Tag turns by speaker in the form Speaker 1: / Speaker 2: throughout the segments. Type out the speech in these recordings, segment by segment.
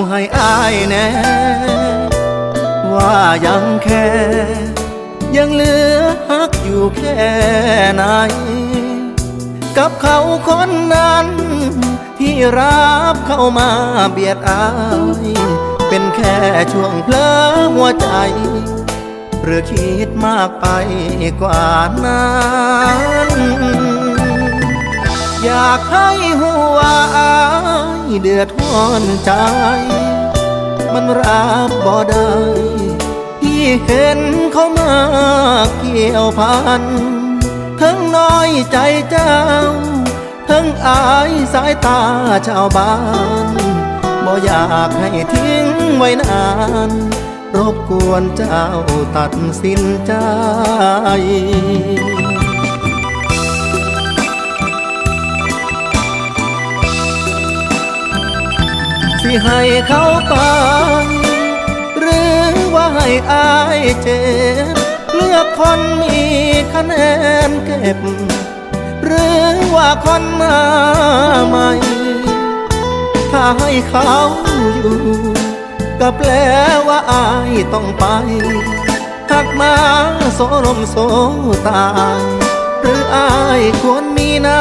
Speaker 1: ให้อายแน่ว่ายังแค่ยังเหลือฮักอยู่แค่ไหนกับเขาคนนั้นที่รับเข้ามาเบียดอายเป็นแค่ช่วงเพลอหัวใจหรือคิดมากไปกว่านั้นอยากให้หัวอายเดือดร้อนใจมันรับบ่ได้ที่เห็นเขามาเกี่ยวพันทั้งน้อยใจเจ้าทั้งอายสายตาชาวบ้านบ่อยากให้ทิ้งไว้นานรบกวนเจ้าตัดสินใจสิให้เขาไปหรือว่าให้อายเจ็บเลือกคนมีคะแนนเก็บหรือว่าคนมาใหม่ถ้าให้เขาอยู่ก็แปลว่าอายต้องไปหักมาโซลมโซตายหรืออายควรมีน้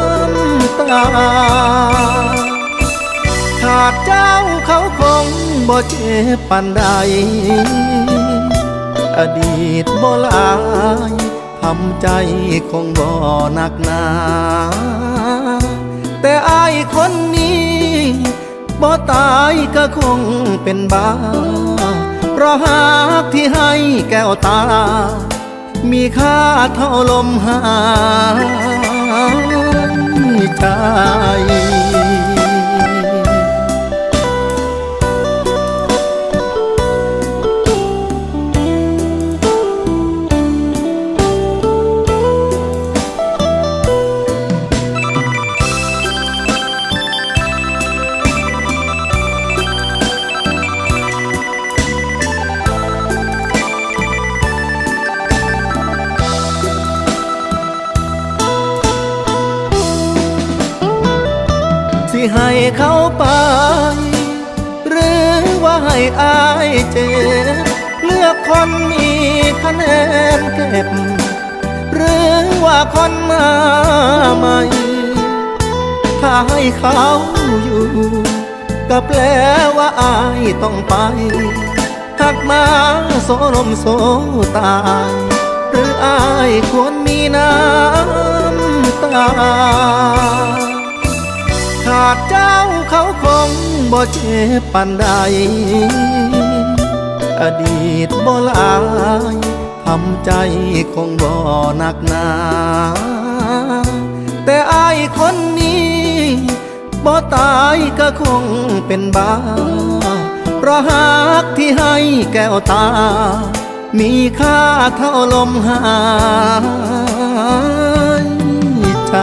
Speaker 1: ำตาขาดเจ้าเขาคงบ่เจ็บปานใดอดีตบ่หลายทำใจคงบ่หนักหนาแต่อายคนนี้บ่ตายก็คงเป็นบ้าเพราะหากที่ให้แก้วตามีค่าเท่าลมหายใจสิให้เขาไปหรือว่าให้อายเจ็บเลือกคนมีคะแนนเก็บหรือว่าคนมาใหม่ถ้าให้เขาอยู่ก็แปลว่าอายต้องไปหักมาโซลมโซตายหรืออายควรมีน้ำตาขาดเจ้าเขาคงบ่เจ็บปานใดอดีตบ่หลายทำใจคงบ่หนักหนาแต่อายคนนี้บ่ตายก็คงเป็นบ้าเพราะหากที่ให้แก้วตามีค่าเท่าลมหายใจ